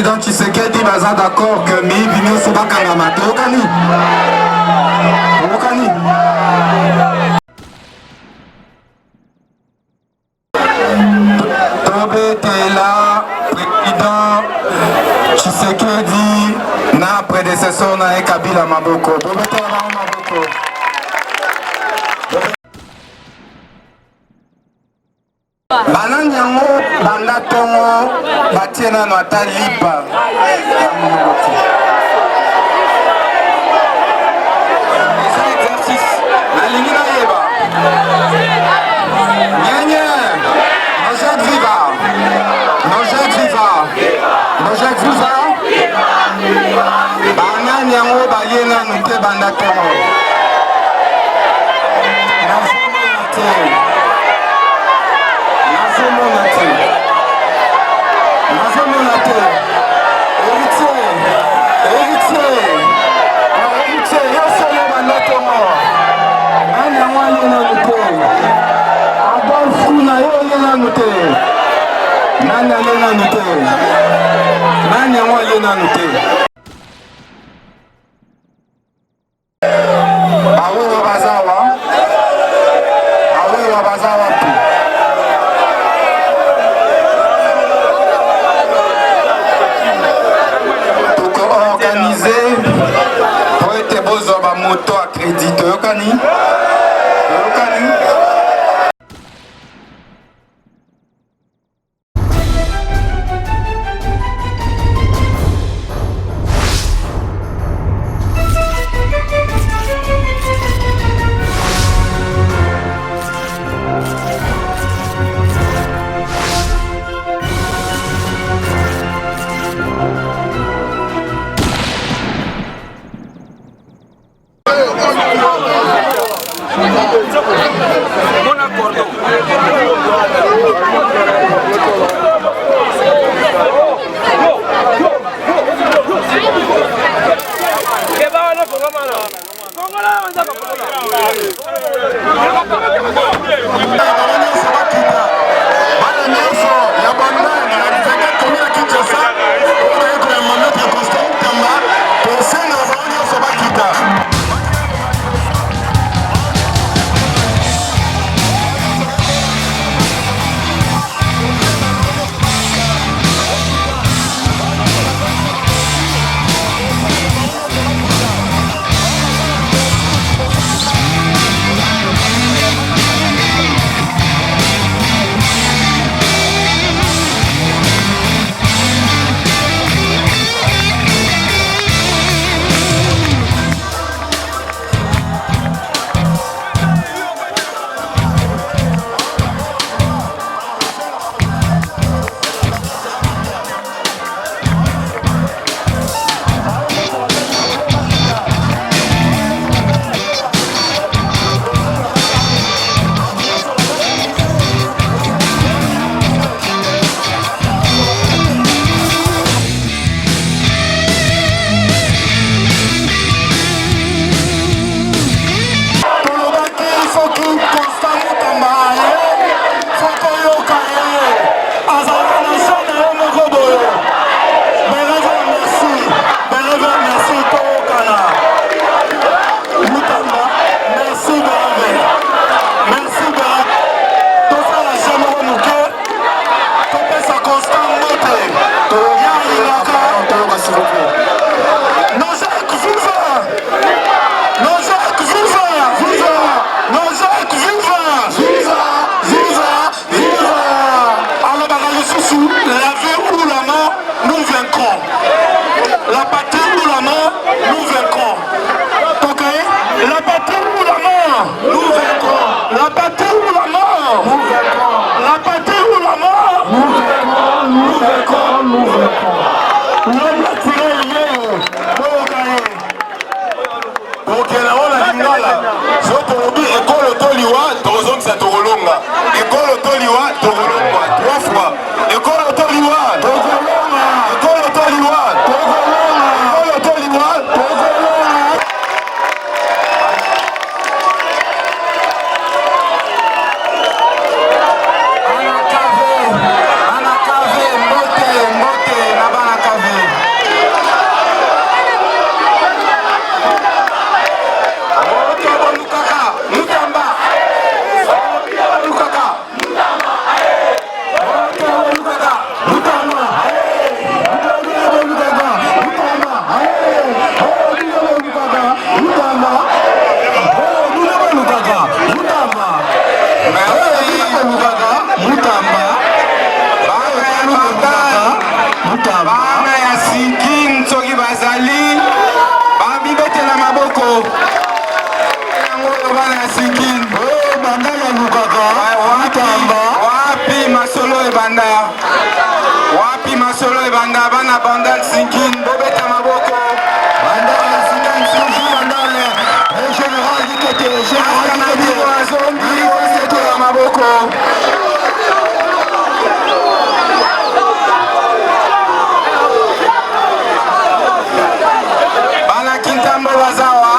président Tshisekedi baza d'accord que miyibi nyonso bakangama toyokani tobetela président Tshisekedi na prédécesseur na ye Kabila maboko tobetela bango maboko. Banani yango banda tongo batie nano ata lipa ya monoko te. Eza exercice nalingi nayeba nyenye Nojek viva Nojek viva banani yango balie nano te banda tongo nazomona te. Moto à crédit, Toyokani. Anakave, mbote, na banakave. ebanda wapi masolo ebanda bana bandal sinkin bobeta maboko bandal sinkin bandal général du côté général du zombi c'est la maboko bana kintambo bazawa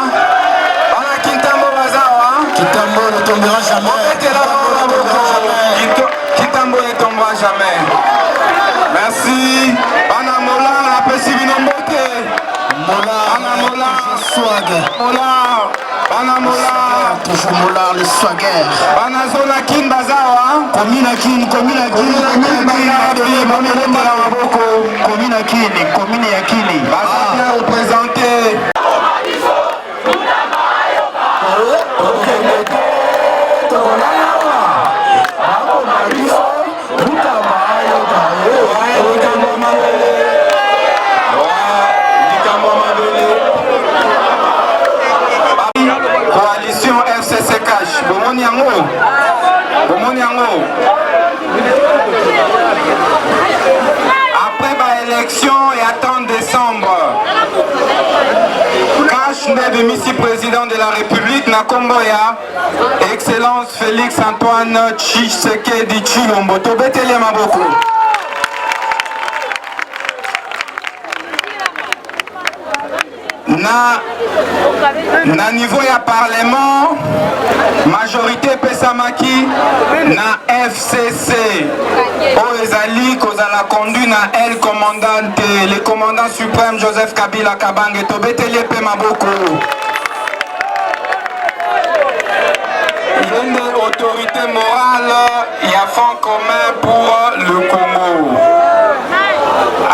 Kitambo ne tombera jamais. Kitambo ne tombera jamais. Merci. Bana Mola, la pesibino mbote. Mola, Bana Mola, swag. Mola, Bana Mola. Toujours Mola, le swagger. Bana zona kin bazawa. Komina kin. Komina yakini. Baza bien représenté. Coalition FCC Cash, Bomoni Yango. Après l'élection et attend décembre. Cash n'est de Missi président de la République Nakomboya, Excellence Félix Antoine Tshisekedi Tshilombo. Tobetele maboko. Na niveau ya parlement majorité pesamaki na FCC oyo ezali kozala conduit na el commandante le commandant suprême Joseph Kabila Kabange tobeteli pe maboko une autorité morale ya Front commun pour le Congo.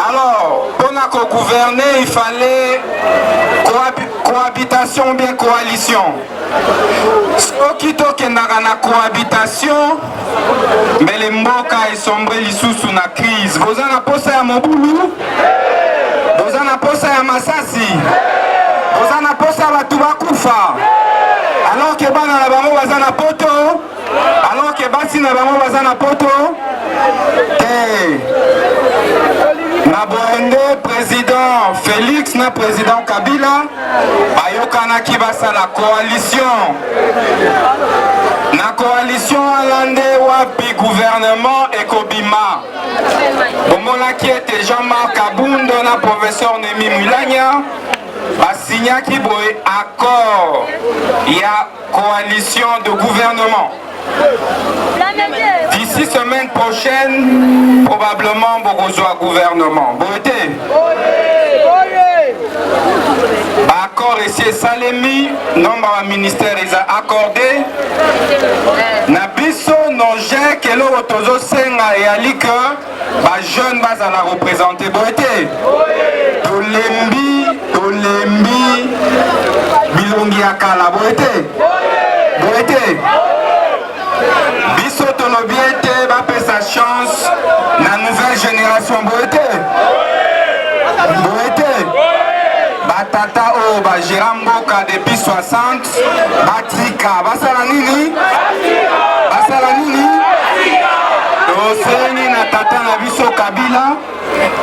Alors pour gouverner il fallait cohabitation ou bien coalition. Soki tokendaka na cohabitation mbele mboka esombre lisusu na crise. Boza na posa ya mobulu, boza na posa ya masasi, boza na posa ya batu bakufa, alors que bana na bango baza na poto, alors que basi na bango baza na poto na Burundi président Félix na président Kabila bayokanaki basala coalition na coalition alande wapi gouvernement ekobima bomonaki ete Jean-Marc Abundo na professeur Nemi Mulanya basignaki boye accord ya coalition de gouvernement. D'ici semaine prochaine, probablement Bogozoa gouvernement. Boete. Accord ici Salemi, nombre de ministères ils ont accordé. Nabiso noje kelo otozo senga et ali que ba jeune base à la représenter. Boete. Tolembi bilongi akala. Boete. Biso tonobiete bape sa chance na nouvelle génération boete batata o ba Jiramboka depuis 60 batika basala nini toseni na tata na biso Kabila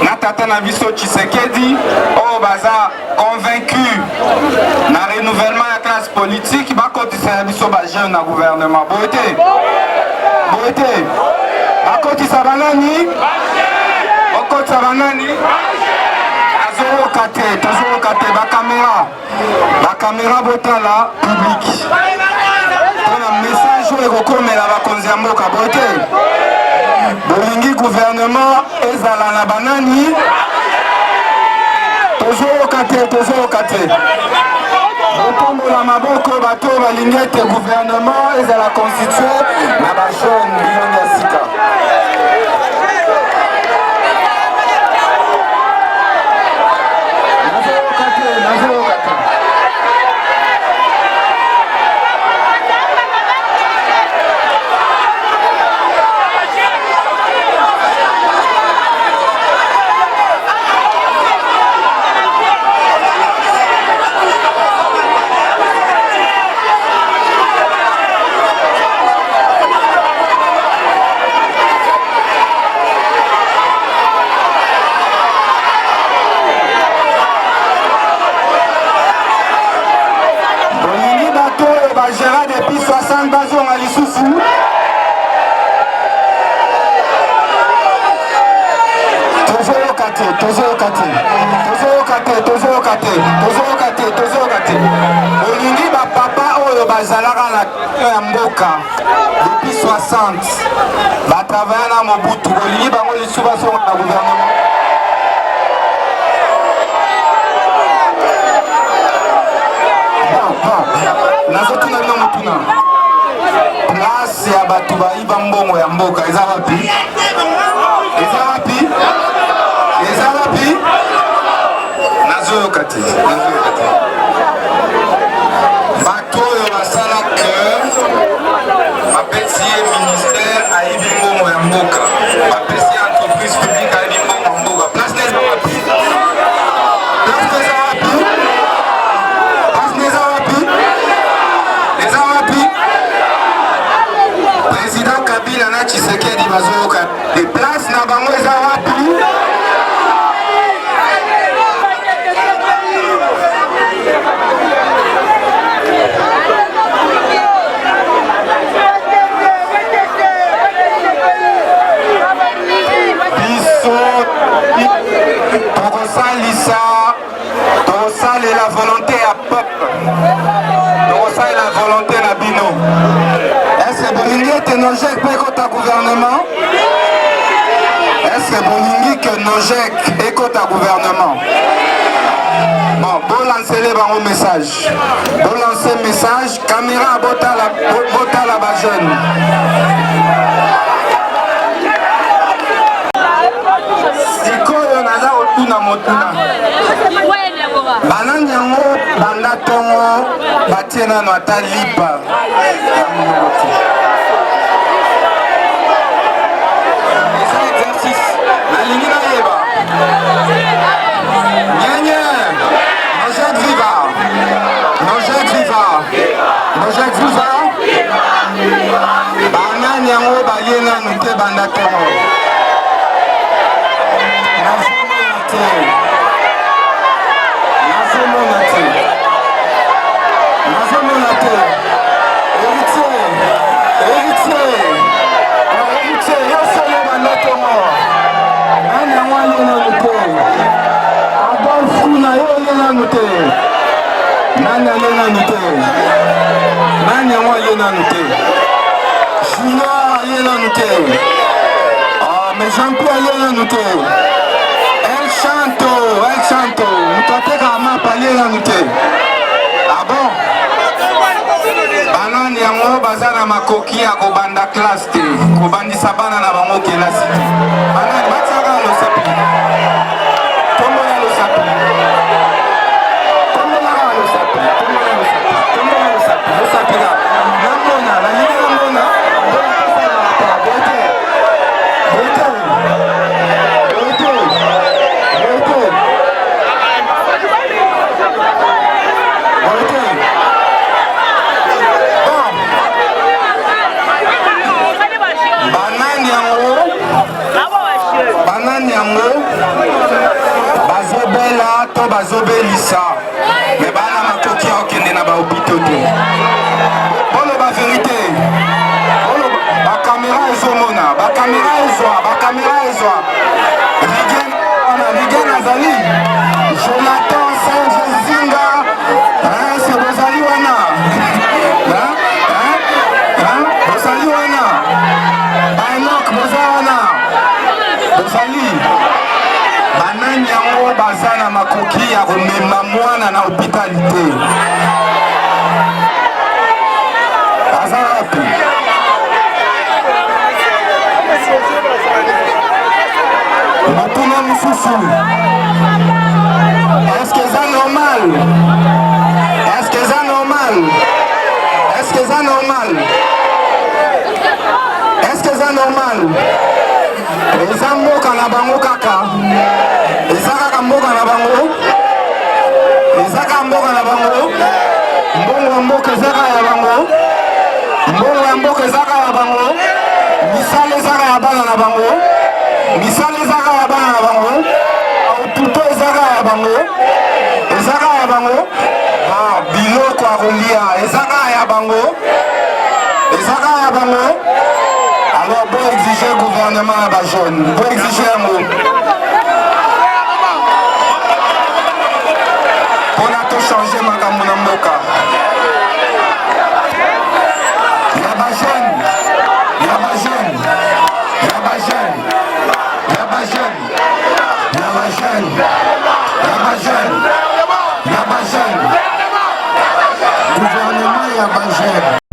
na tata na biso Tshisekedi o baza convaincu na renouvellement ya classe politique bakotisa ya biso ba jeune na gouvernement boete bakotisa banani okotisa banani tozoyoka te bakamera botala public mpona message oyo ekokomela bakonzi ya mboka bote bolingi gouvernement ezala na banani tozoyoka te botombola maboko bato balingi ete gouvernement ezala constitué na bajeune bilongi ya sika. olingi bapapa oyo bazalaka na ya mboka depuis 60 batravaya na mobutu olingi bango lisu basonga na gouvernement nazotuna bino motuna place ya bato bayiba mbongo ya mboka eza wapi nazoyoka te bato oyo basala ke bapesi ye ministère ayibi mbongo ya mboka bapesi ye entreprise publique ayibi mbongo ya mboka place neza wapi président Kabila na Tshisekedi bazoyoka de place na bango eza wapi tokosala la volonté ya peuple tokosala la volonté na bino est-ce bolingi ete nojek mpe ekota gouvernement est-ce bolingi ke nojek ekota gouvernement bon bolancele bango message bolance message caméra botala bajeune sikoyo naza kotuna motuna banani yango banda ntongo batie nano ata lipa eza exercice nalingi nayeba nyenye nojek viva banani yango balie nano te banda ntongo nazomona te héritier yosolo bandotongo nani yango alie nanu te adolfuna yo alie nanu te nani alie nanu te nani yango alie nanu te junior alie nanu te mais jean-pierre alie nanu te El Chanto moto atekaka mapa alie nanu te ah bon banani yango baza na makoki ya kobanda classe te kobandisa bana na bango kelasi te banani batiaka losapi tombola losapi losapika namona nalingi namona banani yango bazobela to bazobelisa me bana makoki ya okende na bahopito te boloba verité bakamera ezomona bakamera ezwa rigen azali jonathan sanjezinga se bozali wana baenok boza wana bozali banani yango baza na makoki ya komema mwana na hôpitali te baza wapi motuna mosusu eske eza normal eza mboka na bango kaka eza kaka mboka na bango mbongo ya mboka ezaka ya bango misala ezaka ya bana na bango aututo ezaka ya bango biloko ya kolia ezaka ya bango alors bon exiger gouvernement ya bajeune bon exiger yango ya bajene.